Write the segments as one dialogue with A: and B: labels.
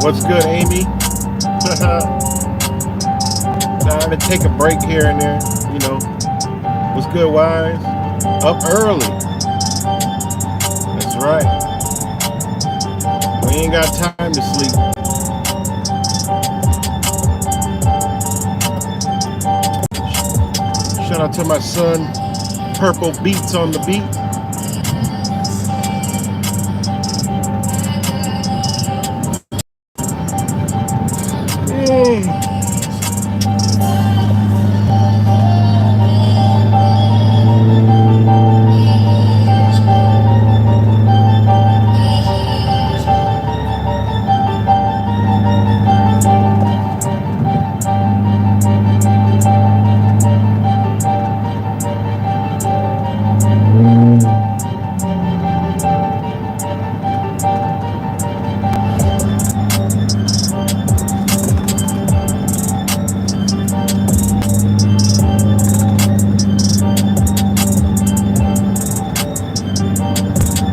A: What's good, Amy? Time to take a break here and there, you know. What's good, Wise? Up early. That's right. We ain't got time to sleep. Shout out to my son, Purple Beats on the beat.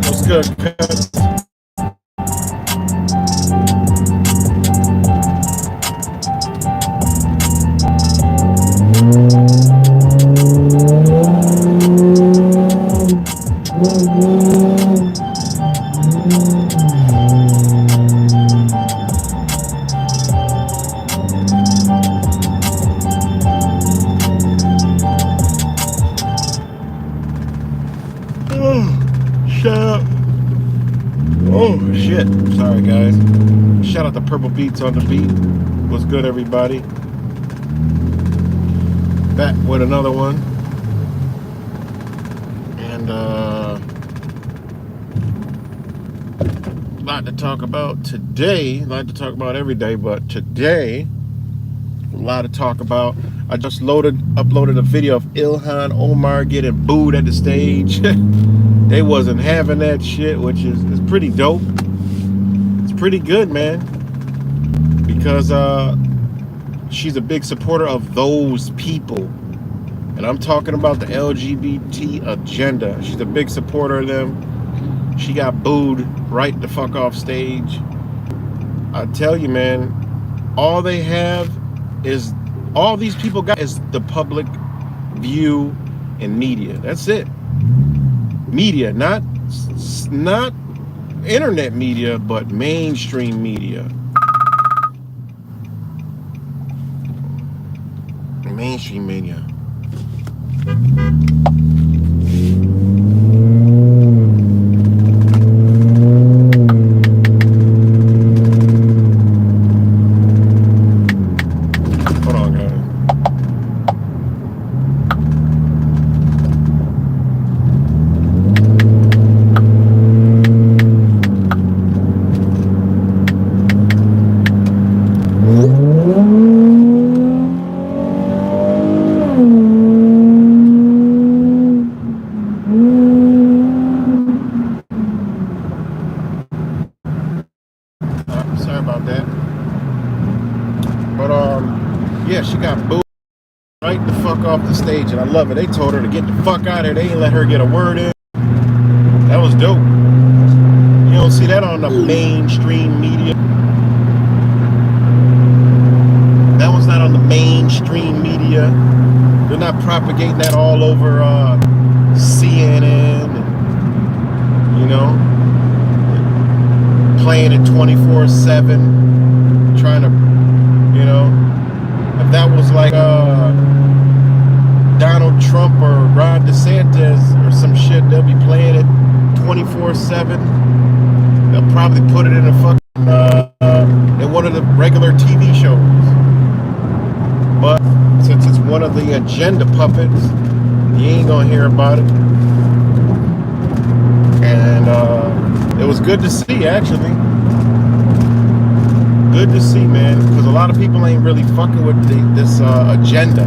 A: What's good, cuz? Shout out. Oh shit. Sorry guys. Shout out to Purple Beats on the beat. What's good, everybody? Back with another one. And a lot to talk about today. A lot to talk about every day, but today, a lot to talk about. I just uploaded a video of Ilhan Omar getting booed at the stage. They wasn't having that shit, which is pretty dope. It's pretty good, man. Because she's a big supporter of those people. And I'm talking about the LGBT agenda. She's a big supporter of them. She got booed right the fuck off stage. I tell you, man, all they have is, all these people got is the public view and media. That's it. Media, not internet media, but mainstream media. Mainstream media. Hold on, guys. Sorry about that. But yeah, she got booed right the fuck off the stage, and I love it. They told her to get the fuck out of there. They didn't let her get a word in. That was dope. You don't see that on the mainstream media. That was not on the mainstream media. They're not propagating that all over CNN and, you know, playing it 24/7, trying to, you know, if that was like Donald Trump or Ron DeSantis or some shit, they'll be playing it 24/7. They'll probably put it in a fucking in one of the regular TV shows. But since it's one of the agenda puppets, you ain't gonna hear about it. And it was good to see, actually. Good to see, man, because a lot of people ain't really fucking with this agenda.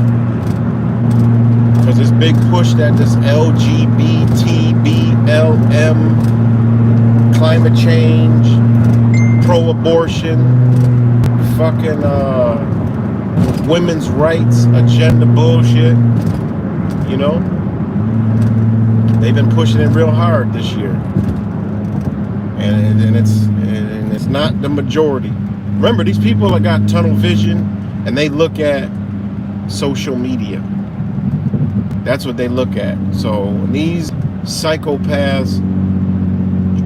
A: Because this big push that this LGBT, BLM, climate change, pro-abortion, fucking women's rights agenda bullshit, you know, they've been pushing it real hard this year. And it's not the majority. Remember, these people have got tunnel vision, and they look at social media. That's what they look at. So when these psychopaths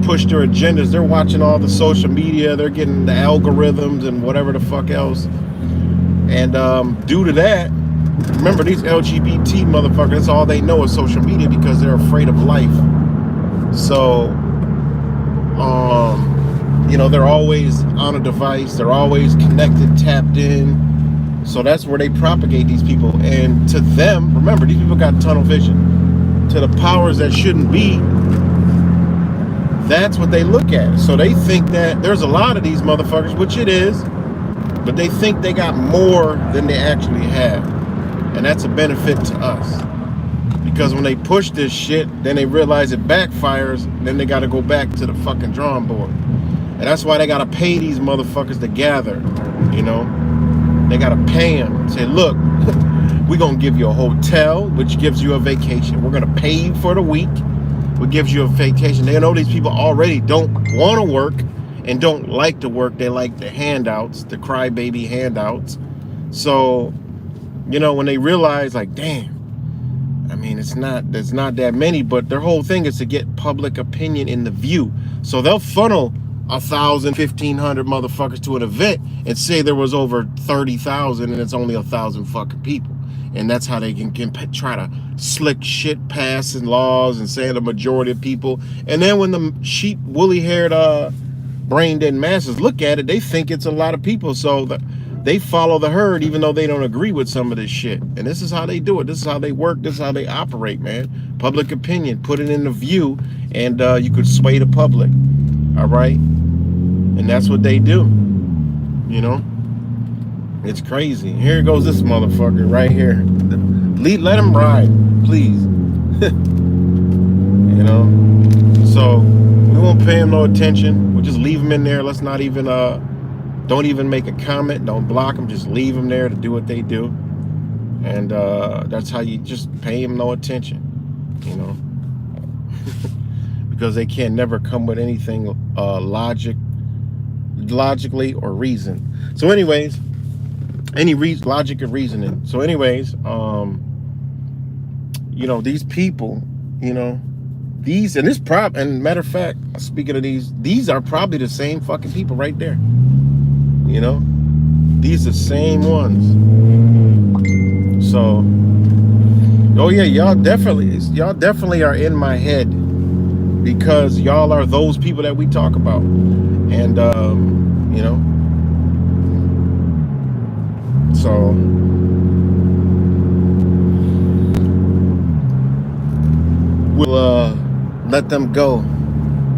A: push their agendas, they're watching all the social media, they're getting the algorithms and whatever the fuck else. And due to that, remember, these LGBT motherfuckers, that's all they know is social media because they're afraid of life. So, you know, they're always on a device, they're always connected, tapped in. So that's where they propagate these people. And to them, remember, these people got tunnel vision. To the powers that shouldn't be, that's what they look at. So they think that there's a lot of these motherfuckers, which it is, but they think they got more than they actually have. And that's a benefit to us. Because when they push this shit, then they realize it backfires, and then they got to go back to the fucking drawing board. And that's why they got to pay these motherfuckers to gather, you know? They got to pay them. Say, look, we're going to give you a hotel, which gives you a vacation. We're going to pay you for the week, which gives you a vacation. They know these people already don't want to work and don't like to work. They like the handouts, the crybaby handouts. So, you know, when they realize, like, damn, I mean, there's not that many, but their whole thing is to get public opinion in the view. So they'll funnel 1,000, 1,500 motherfuckers to an event and say there was over 30,000 and it's only 1,000 fucking people. And that's how they can try to slick shit passing laws and say the majority of people. And then when the sheep, woolly-haired, brain-dead masses look at it, they think it's a lot of people. So they follow the herd even though they don't agree with some of this shit. And this is how they do it. This is how they work. This is how they operate, man. Public opinion. Put it in the view and you could sway the public. All right? And that's what they do. You know? It's crazy. Here goes this motherfucker right here. Let him ride, please. You know? So, we won't pay him no attention. We'll just leave him in there. Let's not even, don't even make a comment. Don't block them. Just leave them there to do what they do. And that's how you just pay them no attention. You know? Because they can never come with anything logically or reason. So anyways, logic and reasoning. So anyways, you know, these people, you know, and matter of fact, speaking of these are probably the same fucking people right there. You know, these are the same ones. So, oh yeah, y'all definitely are in my head because y'all are those people that we talk about. And, you know, so we'll let them go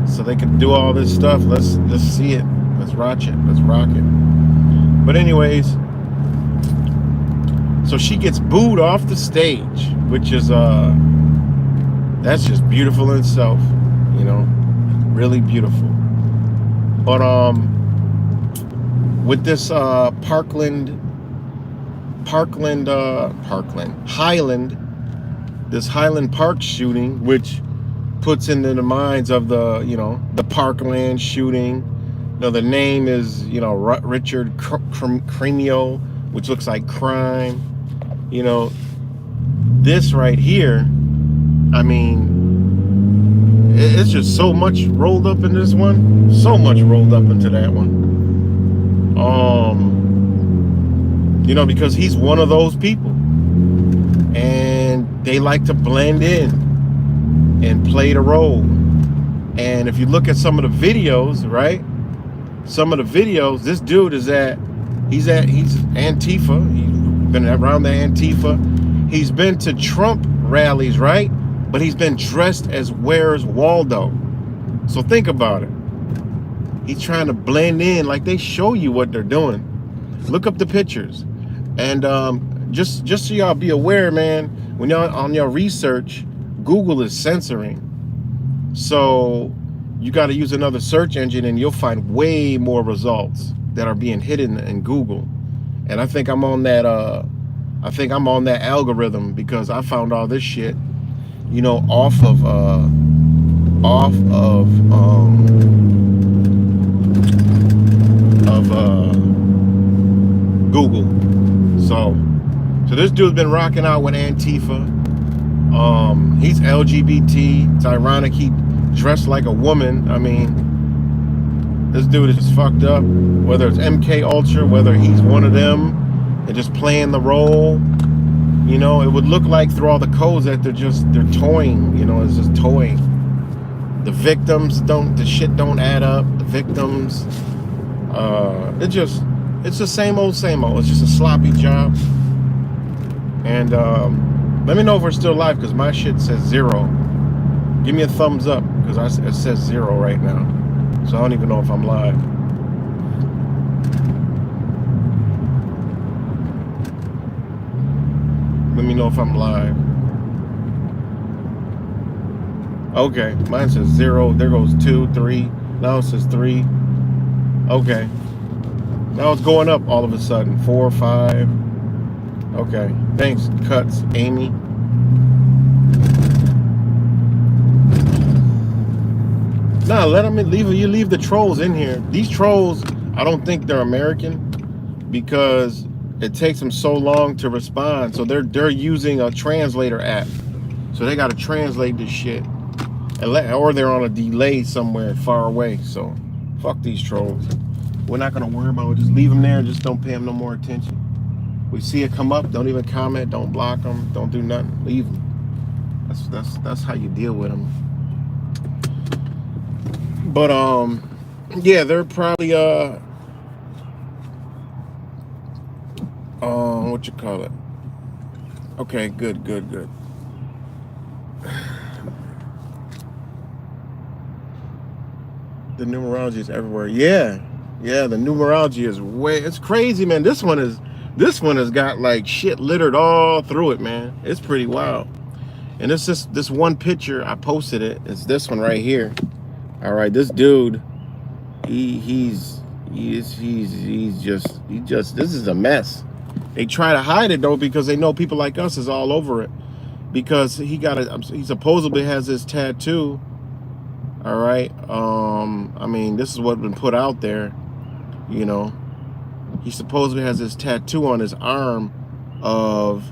A: so they can do all this stuff. Let's see it. Let's rock it. Let's rock it. But anyways, so she gets booed off the stage, which is that's just beautiful in itself, you know, really beautiful. But with this Highland, this Highland Park shooting, which puts into the minds of the, you know, the Parkland shooting. You know, the name is, you know, Richard Cremio, which looks like crime. You know, this right here, I mean, it's just so much rolled up in this one. So much rolled up into that one. You know, because he's one of those people. And they like to blend in and play the role. And if you look at some of the videos, right? Some of the videos, this dude is he's Antifa. He's been around the Antifa. He's been to Trump rallies, right? But he's been dressed as Where's Waldo. So think about it. He's trying to blend in, like they show you what they're doing. Look up the pictures. And just so y'all be aware, man, when y'all on your research, Google is censoring. So you got to use another search engine and you'll find way more results that are being hidden in Google. And I think I'm on that algorithm because I found all this shit, you know, off of Google. So this dude's been rocking out with Antifa. He's LGBT. It's ironic he dressed like a woman. I mean, this dude is just fucked up. Whether it's MK Ultra, whether he's one of them and just playing the role, you know, it would look like through all the codes that they're toying. You know, it's just toying. The victims the shit don't add up. The victims, it's the same old, same old. It's just a sloppy job. And let me know if we're still live, because my shit says 0. Give me a thumbs up, because it says 0 right now. So I don't even know if I'm live. Let me know if I'm live. Okay, mine says 0. There goes 2, 3. Now it says 3. Okay. Now it's going up all of a sudden. 4, 5. Okay. Thanks, Cuts, Amy. Nah, let them leave. You leave the trolls in here. These trolls, I don't think they're American, because it takes them so long to respond. So they're using a translator app. So they got to translate this shit, or they're on a delay somewhere far away. So fuck these trolls. We're not gonna worry about it. Just leave them there. Just don't pay them no more attention. We see it come up, don't even comment, don't block them, don't do nothing, leave them. That's how you deal with them. But yeah, they're probably what you call it? Okay, good. The numerology is everywhere. Yeah, the numerology is it's crazy, man. This one has got like shit littered all through it, man. It's pretty wild. And it's just this one picture, I posted it. It's this one right here. All right, this dude, he's just this is a mess. They try to hide it though, because they know people like us is all over it. Because he supposedly has this tattoo. All right, I mean, this is what's been put out there, you know. He supposedly has this tattoo on his arm of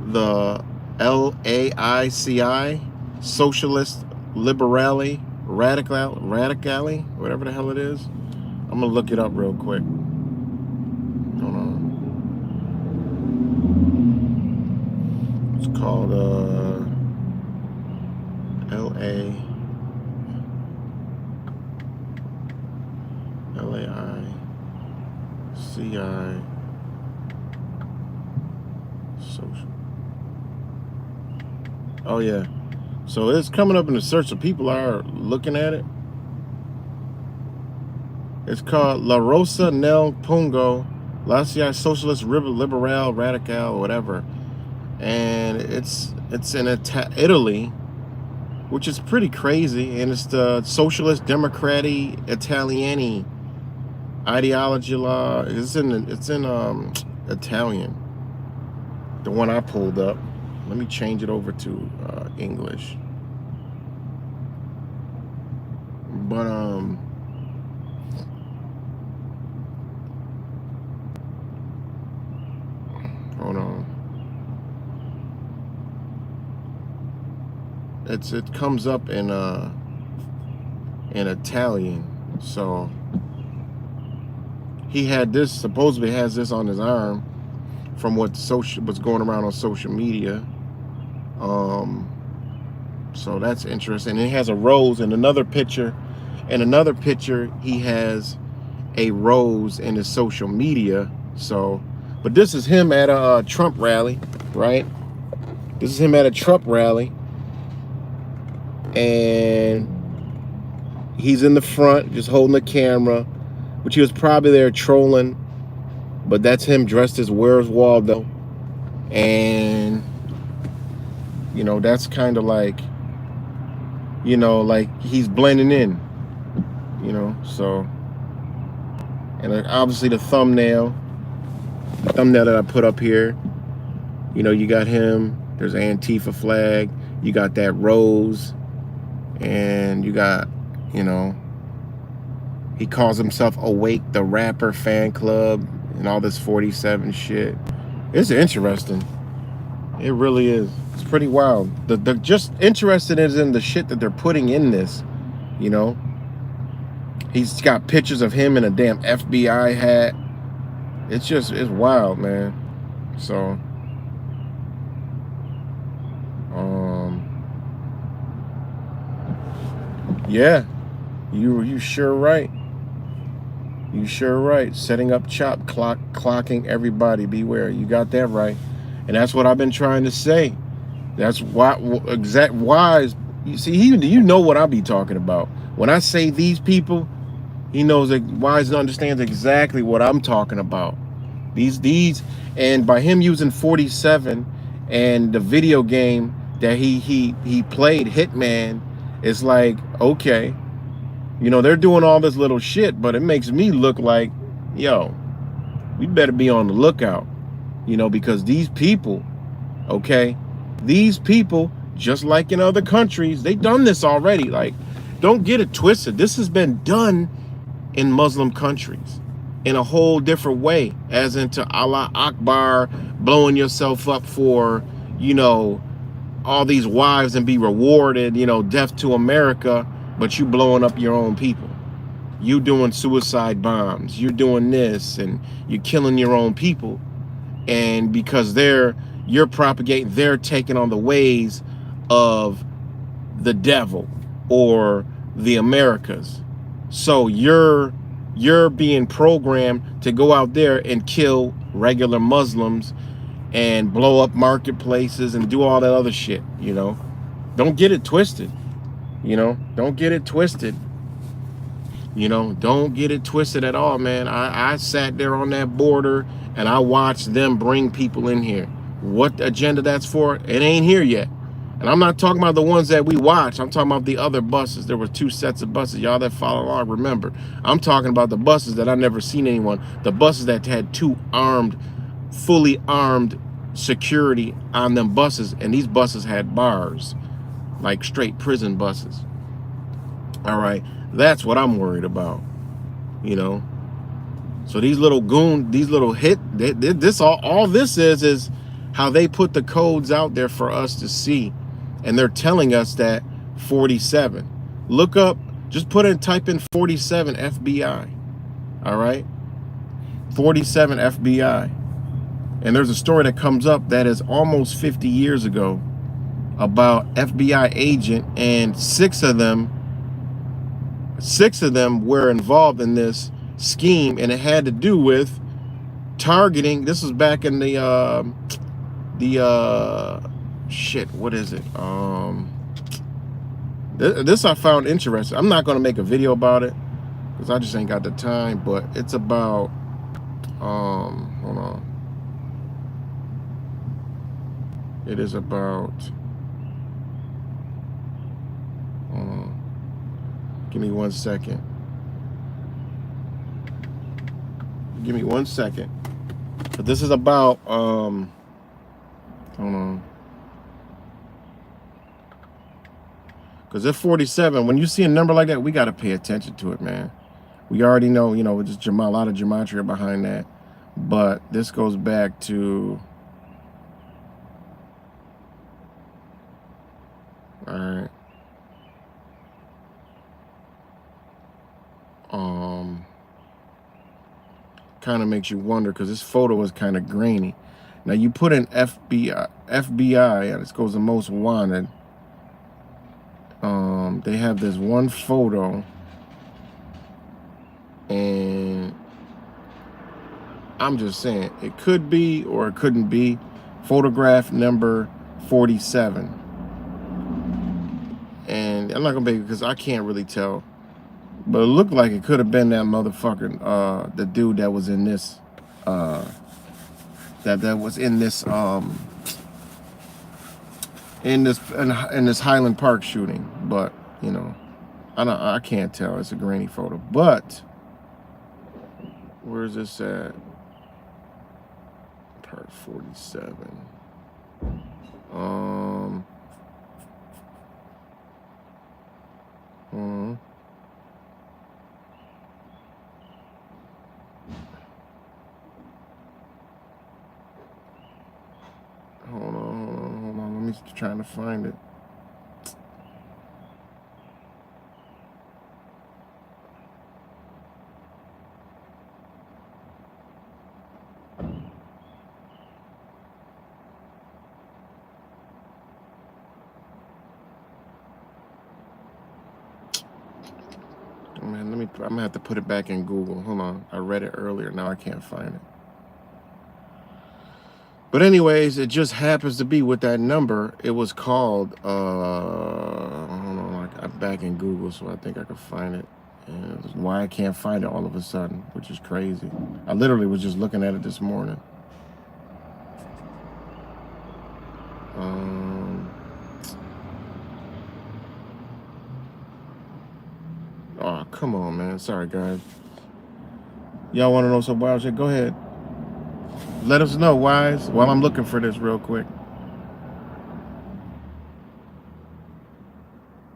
A: the LAICI, Socialist Liberale Radicale, whatever the hell it is. I'm gonna look it up real quick. Hold on. It's called LAI CI social. Oh yeah. So it's coming up in the search, so people are looking at it. It's called La Rosa nel Pungo, La CI Socialist Liberale Radical, or whatever. And it's in Italy, which is pretty crazy. And it's the Socialist Democrati Italiani ideology law. It's in Italian. The one I pulled up. Let me change it over to English. But hold on. It comes up in Italian. So he had this, supposedly has this on his arm from what's going around on social media. So that's interesting. And he has a rose in another picture. In another picture, he has a rose in his social media. So, but this is him at a Trump rally, right? This is him at a Trump rally. And he's in the front, just holding the camera, which he was probably there trolling. But that's him dressed as Where's Waldo. And, you know, that's kind of like, you know, like he's blending in, you know, so. And obviously the thumbnail that I put up here, you know, you got him, there's an Antifa flag, you got that rose, and you got, you know, he calls himself Awake the Rapper Fan Club. and all this 47 shit. It's interesting. It really is. It's pretty wild. The just interested is in the shit that they're putting in this, you know. He's got pictures of him in a damn FBI hat. It's wild, man. So, yeah, you sure right. You sure right. Setting up chop, clocking everybody. Beware. You got that right. And that's what I've been trying to say. That's why you see, you know what I'll be talking about. When I say these people, he knows that Wise understands exactly what I'm talking about. These, and by him using 47 and the video game that he played, Hitman, it's like, okay, you know, they're doing all this little shit, but it makes me look like, yo, we better be on the lookout, you know, because these people, okay, these people, just like in other countries, they done this already. Like, don't get it twisted. This has been done in Muslim countries in a whole different way, as into Allah Akbar, blowing yourself up for, you know, all these wives and be rewarded, you know, death to America, but you blowing up your own people. You doing suicide bombs, you're doing this, and you're killing your own people. And because you're propagating, they're taking on the ways of the devil or the Americas. So you're being programmed to go out there and kill regular Muslims and blow up marketplaces and do all that other shit, you know. Don't get it twisted. You know, don't get it twisted. You know, don't get it twisted at all, man. I sat there on that border and I watched them bring people in here. What agenda that's for, it ain't here yet. And I'm not talking about the ones that we watched. I'm talking about the other buses. There were 2 sets of buses. Y'all that follow along, remember. I'm talking about the buses that I never seen anyone. The buses that had 2 fully armed security on them buses. And these buses had bars, like straight prison buses. All right. That's what I'm worried about, you know. So these little all this is how they put the codes out there for us to see. And they're telling us that 47. Look up, just type in 47 FBI. All right? 47 FBI. And there's a story that comes up that is almost 50 years ago about FBI agent, and 6 of them were involved in this scheme, and it had to do with targeting. This was back in the shit, what is it? This I found interesting. I'm not going to make a video about it because I just ain't got the time, but it's about hold on. It is about give me 1 second. Give me 1 second. But this is about hold on. Because if 47, when you see a number like that, we got to pay attention to it, man. We already know, you know, just a lot of gematria behind that. But this goes back to, all right. Kind of makes you wonder because this photo is kind of grainy. Now you put in FBI, and it goes to most wanted. They have this one photo, and I'm just saying it could be or it couldn't be. Photograph number 47, and I'm not gonna be, because I can't really tell, but it looked like it could have been that motherfucker, the dude that was in this, that was in this in this Highland Park shooting. But you know, I can't tell. It's a grainy photo. But where's this at? Part 47. me trying to find it. Man, I'm gonna have to put it back in Google. Hold on. I read it earlier. Now I can't find it. But anyways, it just happens to be with that number. It was called, hold on, I'm back in Google, so I think I could find it. And why I can't find it all of a sudden, which is crazy. I literally was just looking at it this morning. Oh, come on, man. Sorry, guys. Y'all want to know some wild shit? Go ahead. Let us know, Wise, while I'm looking for this real quick.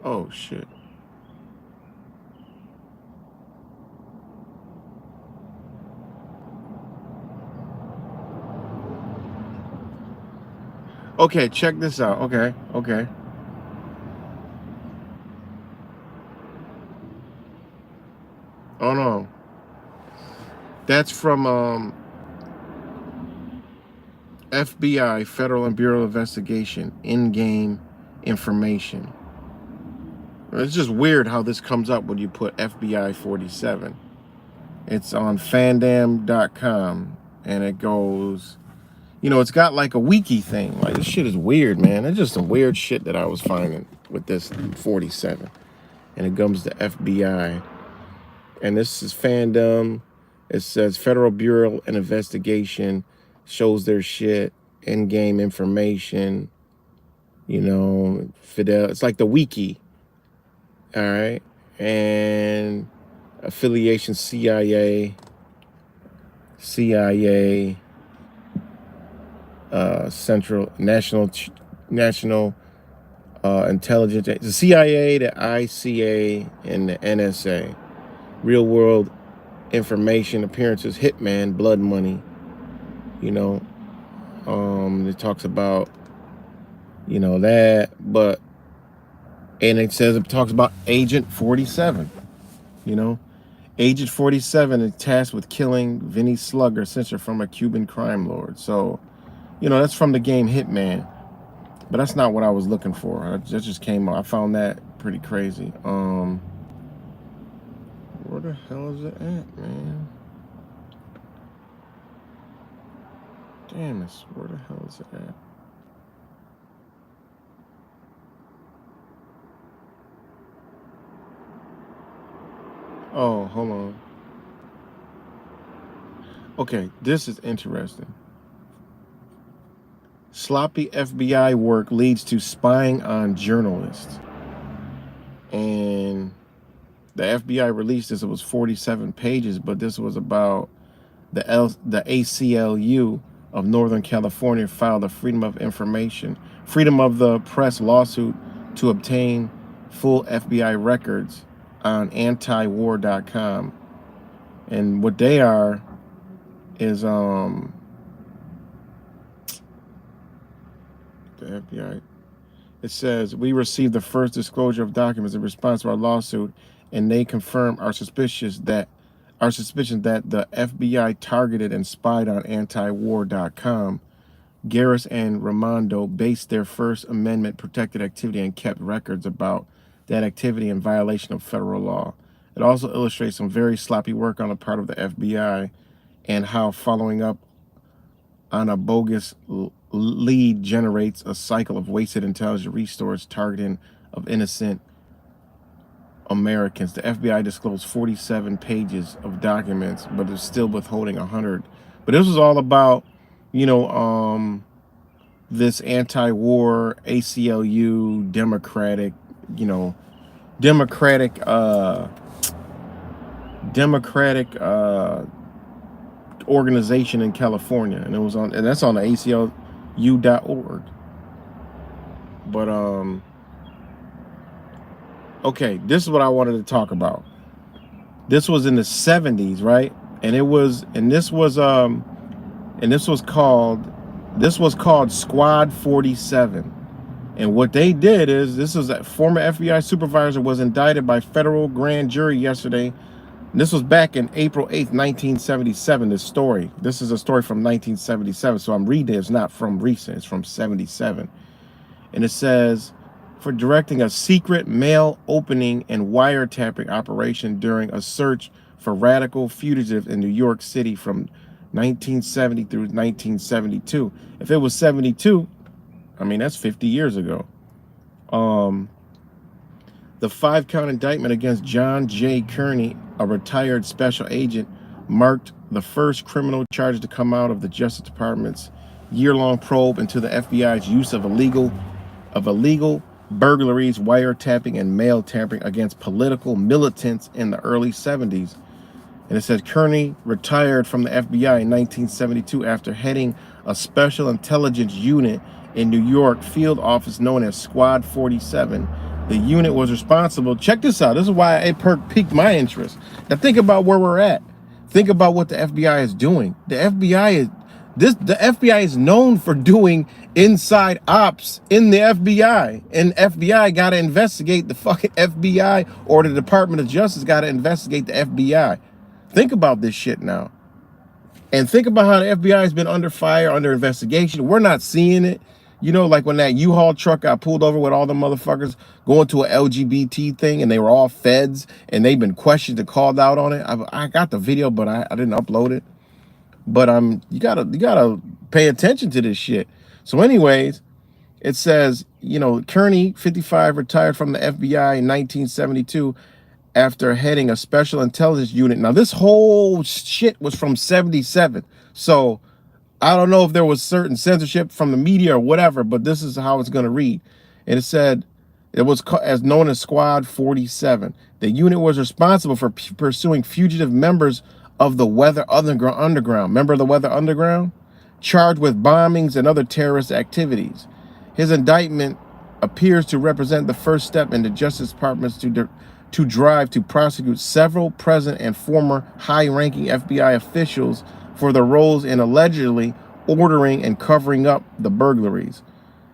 A: Oh, shit. Okay, check this out. Okay. Oh, no. That's from FBI, Federal and Bureau of Investigation, in-game information. It's just weird how this comes up when you put FBI 47. It's on fandom.com, and it goes, it's got like a wiki thing. Like, this shit is weird, man. It's just some weird shit that I was finding with this 47. And it comes to FBI. And this is fandom. It says Federal Bureau and Investigation shows their shit, in-game information, Fidel. It's like the wiki. All right. And affiliation CIA, Central National Intelligence, the CIA, the ICA, and the NSA. Real world information, appearances, Hitman, Blood Money. It talks about, that, but, and it talks about Agent 47, Agent 47 is tasked with killing Vinny Slugger, censor from a Cuban crime lord. So, that's from the game Hitman, but that's not what I was looking for. That just came up. I found that pretty crazy. Where the hell is it at, man? Damn it, where the hell is it at? Oh, hold on. Okay, this is interesting. Sloppy FBI work leads to spying on journalists. And the FBI released this. It was 47 pages, but this was about the ACLU of Northern California filed a Freedom of the Press lawsuit to obtain full FBI records on antiwar.com. And what they are is the FBI. It says, we received the first disclosure of documents in response to our lawsuit, and they confirm our suspicion that the FBI targeted and spied on antiwar.com. Garris and Raimondo based their First Amendment protected activity and kept records about that activity in violation of federal law. It also illustrates some very sloppy work on the part of the FBI and how following up on a bogus lead generates a cycle of wasted intelligence resource targeting of innocent Americans. The FBI disclosed 47 pages of documents, but it's still withholding 100. But this was all about, this anti-war ACLU Democratic organization in California, and that's on the ACLU.org. But okay, this is what I wanted to talk about. This was in the 70s, right? And this was called Squad 47. And what they did is, this was a former FBI supervisor was indicted by federal grand jury yesterday. And this was back in April 8th, 1977, this story. This is a story from 1977, so I'm reading it. It's not from recent, it's from 77. And it says, for directing a secret mail opening and wiretapping operation during a search for radical fugitives in New York City from 1970 through 1972. If it was 72, I mean, that's 50 years ago. The 5-count indictment against John J. Kearney, a retired special agent, marked the first criminal charge to come out of the Justice Department's year-long probe into the FBI's use of illegal burglaries, wiretapping, and mail tampering against political militants in the early 70s. And it says Kearney retired from the FBI in 1972 after heading a special intelligence unit in New York field office known as Squad 47. The unit was responsible. Check this out. This is why it piqued my interest. Now think about where we're at. Think about what the FBI is doing. The FBI is known for doing inside ops in the FBI, and FBI got to investigate the fucking FBI, or the Department of Justice got to investigate the FBI. Think about this shit now. And think about how the FBI has been under fire, under investigation. We're not seeing it. You know, like when that U-Haul truck got pulled over with all the motherfuckers going to an LGBT thing, and they were all feds, and they've been questioned and called out on it. I got the video, but I didn't upload it. But you gotta pay attention to this shit. So anyways, it says, you know, Kearney, 55, retired from the FBI in 1972 after heading a special intelligence unit. Now this whole shit was from 77. So I don't know if there was certain censorship from the media or whatever, but this is how it's going to read. And it said it was as known as Squad 47. The unit was responsible for pursuing fugitive members of the Weather Underground. Remember the Weather Underground? Charged with bombings and other terrorist activities. His indictment appears to represent the first step in the Justice Department's to drive to prosecute several present and former high-ranking FBI officials for their roles in allegedly ordering and covering up the burglaries.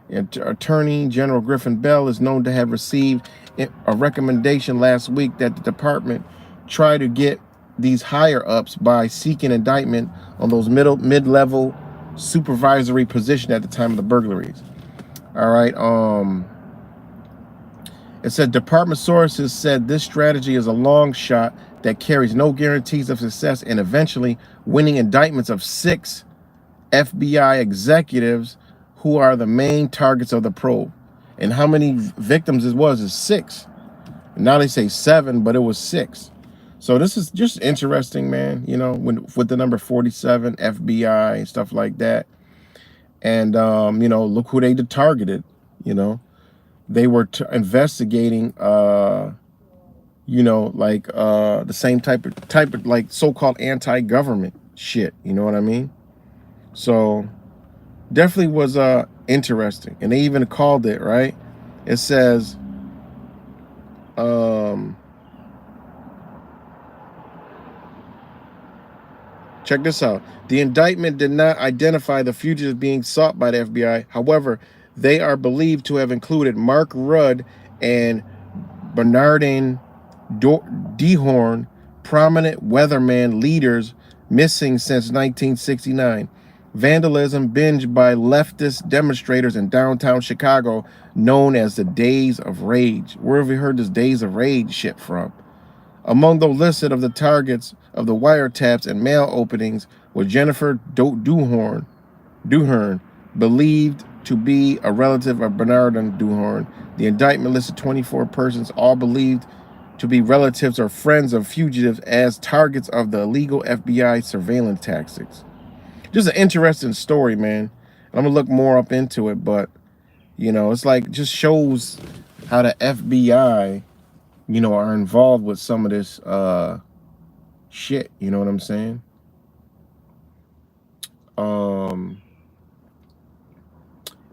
A: Attorney General Griffin Bell is known to have received a recommendation last week that the department try to get these higher-ups by seeking indictment on those mid-level supervisory position at the time of the burglaries. All right. It said department sources said this strategy is a long shot that carries no guarantees of success in eventually winning indictments of 6 FBI executives who are the main targets of the probe. And how many victims it was is 6. Now they say 7, but it was 6. So this is just interesting, man, you know, with the number 47, FBI and stuff like that. And, you know, look who they targeted, you know. They were investigating, you know, like the same type of like so-called anti-government shit. You know what I mean? So definitely was interesting. And they even called it, right? It says, check this out. The indictment did not identify the fugitives being sought by the FBI. However, they are believed to have included Mark Rudd and Bernardine Dehorn, prominent weatherman leaders missing since 1969. Vandalism binged by leftist demonstrators in downtown Chicago, known as the Days of Rage. Where have we heard this Days of Rage shit from? Among those listed of the targets of the wiretaps and mail openings was Jennifer Dehorn, believed to be a relative of Bernardine Dehorn. The indictment listed 24 persons, all believed to be relatives or friends of fugitives, as targets of the illegal FBI surveillance tactics. Just an interesting story, man. I'm gonna look more up into it, but you know, it's like just shows how the FBI, you know, are involved with some of this shit. You know what I'm saying?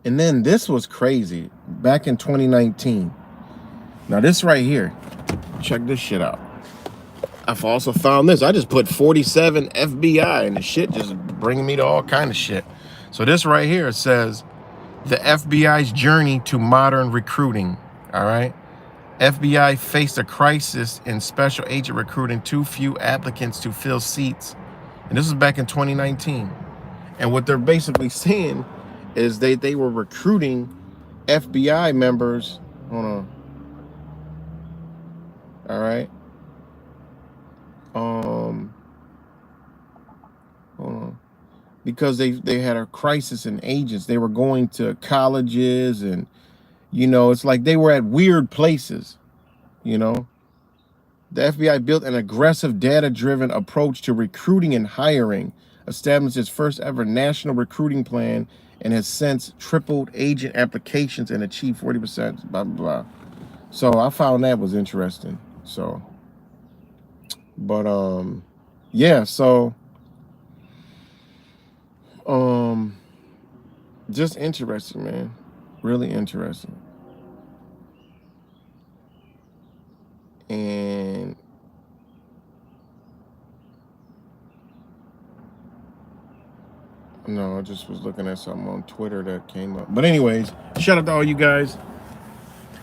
A: And then this was crazy. Back in 2019. Now this right here, check this shit out. I've also found this. I just put 47 FBI and the shit just bringing me to all kind of shit. So this right here says The FBI's journey to modern recruiting. All right. FBI faced a crisis in special agent recruiting, too few applicants to fill seats. And this was back in 2019. And what they're basically saying is they were recruiting FBI members. Hold on. All right. Hold on. Because they had a crisis in agents. They were going to colleges and, you know, it's like they were at weird places, you know. The FBI built an aggressive data-driven approach to recruiting and hiring, established its first ever national recruiting plan, and has since tripled agent applications and achieved 40%, blah, blah, blah. So I found that was interesting. So, but, yeah, so, just interesting, man. Really interesting. And no, I just was looking at something on Twitter that came up. But anyways, shout out to all you guys.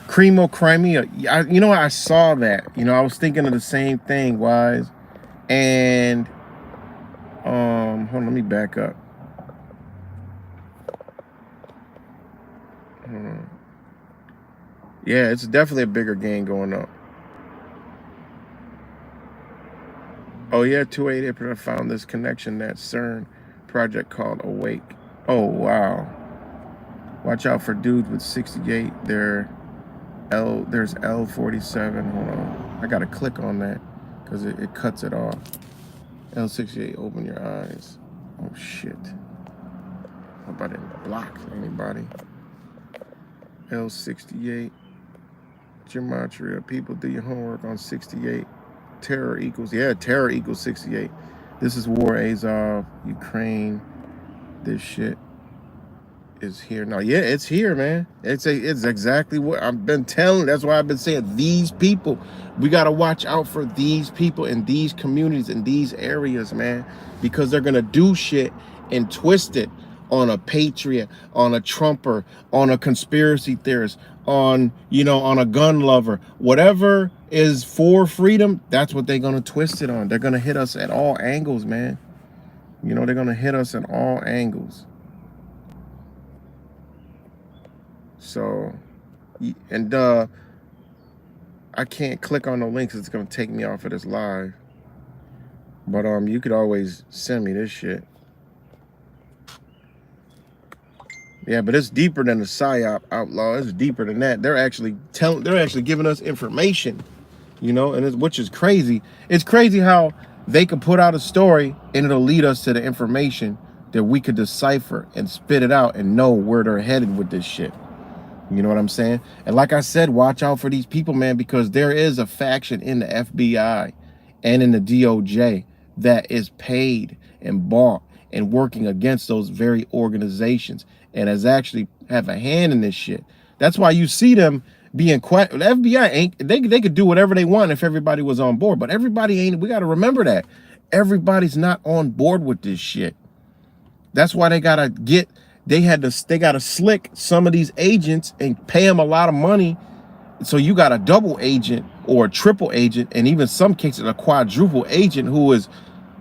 A: Cremo Crimea. You know, I saw that. You know, I was thinking of the same thing, Wise. And hold on, let me back up. Yeah, it's definitely a bigger game going on. Oh yeah, 288 I found this connection, that CERN project called Awake. Oh wow. Watch out for dudes with 68. There's L47. Hold on. I gotta click on that because it cuts it off. L68, open your eyes. Oh shit. How about it block anybody? L68. Gematria. People, do your homework on 68. Terror equals 68. This is war, Azov, Ukraine. This shit is here now. Yeah, it's here, man. It's exactly what I've been telling. That's why I've been saying these people. We got to watch out for these people in these communities, in these areas, man, because they're gonna do shit and twist it on a patriot, on a Trumper, on a conspiracy theorist, on, you know, on a gun lover, whatever is for freedom. That's what they're gonna twist it on. They're gonna hit us at all angles, man. You know, they're gonna hit us at all angles. So, and I can't click on the links. It's gonna take me off of this live. But you could always send me this shit. Yeah, but it's deeper than the PSYOP outlaw. It's deeper than that. They're actually giving us information, you know, and which is crazy. It's crazy how they could put out a story and it'll lead us to the information that we could decipher and spit it out and know where they're headed with this shit. You know what I'm saying? And like I said, watch out for these people, man, because there is a faction in the FBI and in the DOJ that is paid and bought and working against those very organizations and has actually have a hand in this shit. That's why you see them being quiet. The FBI ain't, they could do whatever they want if everybody was on board, but everybody ain't. We got to remember that everybody's not on board with this shit. That's why they gotta slick some of these agents and pay them a lot of money. So you got a double agent or a triple agent, and even some cases a quadruple agent who is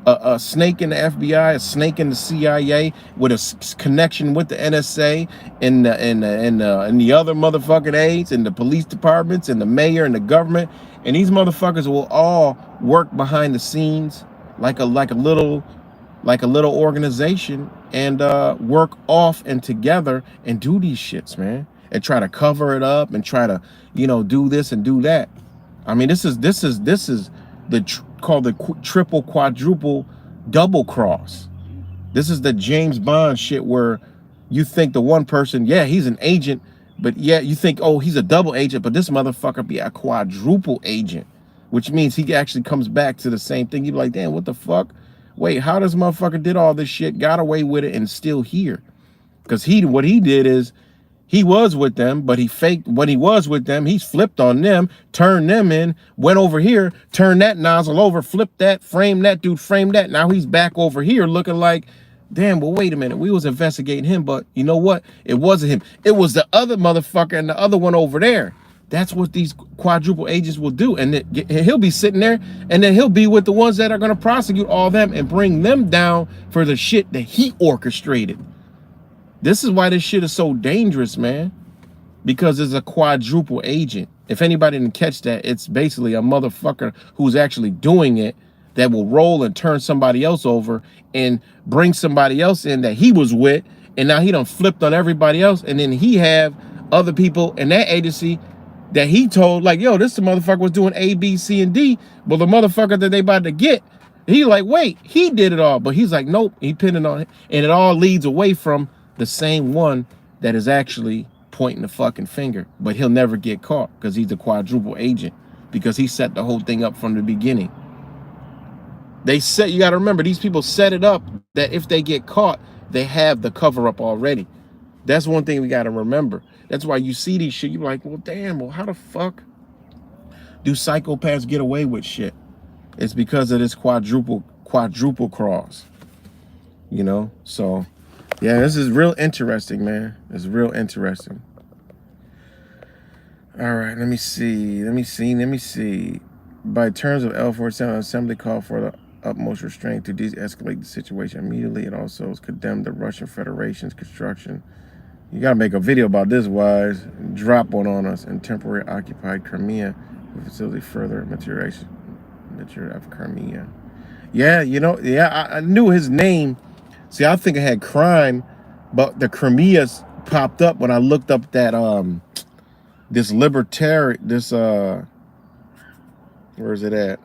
A: a snake in the FBI, a snake in the CIA, with a connection with the NSA and the other motherfucking aides and the police departments and the mayor and the government. And these motherfuckers will all work behind the scenes like a little organization and work off and together and do these shits, man, and try to cover it up and try to, you know, do this and do that. I mean, this is called the triple, quadruple, double cross. This is the James Bond shit where you think the one person, yeah, he's an agent, but yeah, you think, oh, he's a double agent, but this motherfucker be a quadruple agent, which means he actually comes back to the same thing. You be like, damn, what the fuck? Wait, how does motherfucker did all this shit, got away with it, and still here? Because what he did is he was with them, but he faked when he was with them. He's flipped on them, turned them in, went over here, turned that nozzle over, flipped that, framed that dude, framed that. Now he's back over here looking like Damn, well, wait a minute. We was investigating him, but you know what? It wasn't him. It was the other motherfucker and the other one over there. That's what these quadruple agents will do. And he'll be sitting there, and then he'll be with the ones that are going to prosecute all them and bring them down for the shit that he orchestrated. This is why this shit is so dangerous, man. Because it's a quadruple agent. If anybody didn't catch that, it's basically a motherfucker who's actually doing it that will roll and turn somebody else over and bring somebody else in that he was with, and now he done flipped on everybody else, and then he have other people in that agency that he told, like, yo, this the motherfucker was doing A, B, C, and D, but the motherfucker that they about to get, he like, wait, he did it all, but he's like, nope, he pinned it on it, and it all leads away from the same one that is actually pointing the fucking finger, but he'll never get caught because he's a quadruple agent, because he set the whole thing up from the beginning. You got to remember, these people set it up that if they get caught, they have the cover up already. That's one thing we got to remember. That's why you see these shit, you're like, well, damn, well, how the fuck do psychopaths get away with shit? It's because of this quadruple cross, you know? So, yeah, this is real interesting, man. It's real interesting. All right, let me see. By terms of L47, Assembly called for the utmost restraint to de-escalate the situation immediately. It also condemned the Russian Federation's construction. You gotta make a video about this, Wise. Drop one on us in temporary occupied Crimea to facilitate further maturation of Crimea. Yeah, you know, yeah, I knew his name. See, I think I had crime, but the Crimeas popped up when I looked up that this libertarian, this where is it at?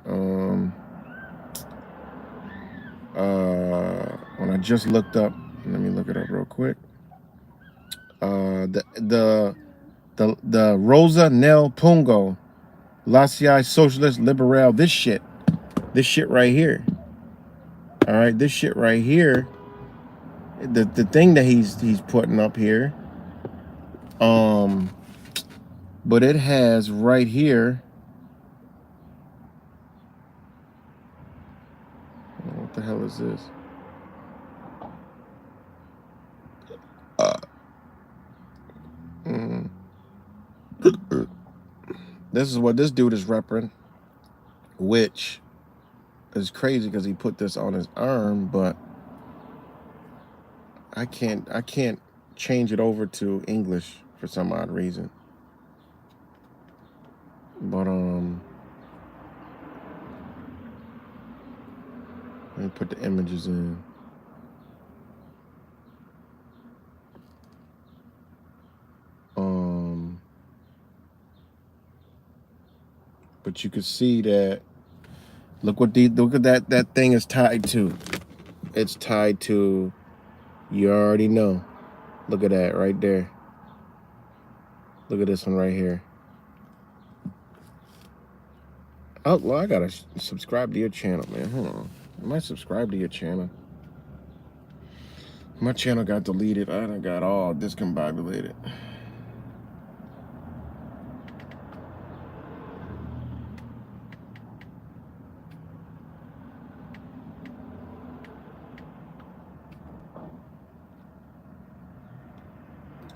A: When I just looked up, let me look it up real quick. The Rosa Nel Pungo, Laci Socialist Liberal, this shit right here. All right, this shit right here. The thing that he's putting up here. But it has right here. What the hell is this? This is what this dude is repping, which is crazy because he put this on his arm, but I can't change it over to English for some odd reason. But let me put the images in. But you can see that. Look at that thing is tied to. It's tied to. You already know. Look at that right there. Look at this one right here. Oh, well, I gotta subscribe to your channel, man. Hold on. Am I subscribed to your channel? My channel got deleted. I done got all discombobulated.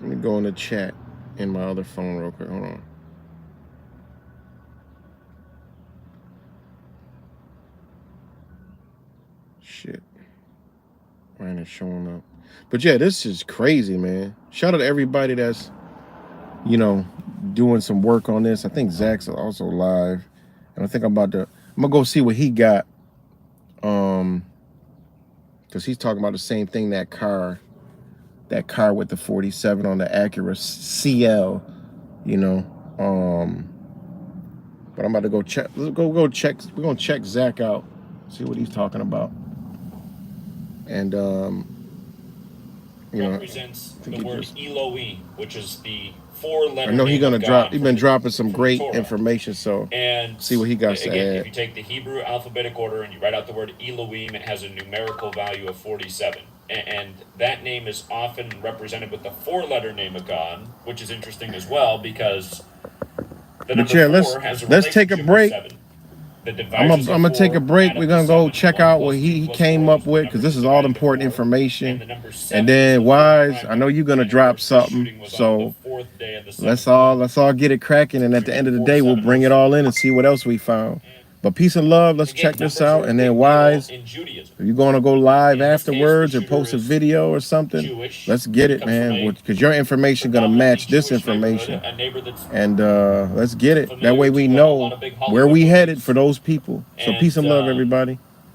A: Let me go in the chat in my other phone real quick. Hold on. Shit. Why ain't it showing up? But yeah, this is crazy, man. Shout out to everybody that's, you know, doing some work on this. I think Zach's also live. And I think I'm gonna go see what he got. Because he's talking about the same thing, that car with the 47 on the Acura CL, you know. But I'm about to go check. Let's go check. We're gonna check Zach out, see what he's talking about. And you know,
B: represents the word Eloi, which is the 4-letter.
A: I know he's gonna drop. He's been dropping some great information. So
B: and
A: see what he got to add.
B: If you take the Hebrew alphabetic order and you write out the word Elohim, it has a numerical value of 47. And that name is often represented with the 4-letter name of God, which is interesting as well because the number 4 has a
A: let's take a break.
B: The
A: I'm
B: devices
A: gonna
B: of
A: take a
B: 4
A: break.
B: add
A: We're
B: up to
A: gonna go
B: 7.
A: check
B: 1
A: out what
B: plus 2
A: he
B: plus
A: came
B: 4
A: up
B: is the
A: with,
B: number
A: because this is all
B: divided to
A: important
B: 4. And
A: information.
B: the number 7
A: And
B: is
A: then
B: the
A: Wise,
B: prime
A: I know
B: number.
A: you're gonna
B: And of
A: drop
B: course, this
A: something,
B: shooting was on the
A: so
B: 4th day of the 7th
A: let's
B: month.
A: all get it cracking. And at the end of the day, we'll bring it
B: 24/7.
A: all in and see what else we found. But peace and love. Let's
B: Again,
A: check this
B: numbers are
A: out.
B: a
A: And then
B: big deal
A: Wise,
B: in Judaism.
A: if you're gonna go live
B: And in this case, the
A: afterwards or
B: shooter
A: post a
B: is
A: video or something,
B: Jewish.
A: let's get
B: He
A: it,
B: comes from
A: man.
B: a
A: Because your information gonna
B: predominantly
A: match this
B: Jewish neighborhood,
A: information.
B: a neighbor that's
A: And let's get it. That
B: familiar
A: way
B: to
A: we
B: a lot
A: know
B: of big
A: where
B: Hollywood
A: we headed for
B: movies.
A: those people. So peace
B: And
A: and love, everybody.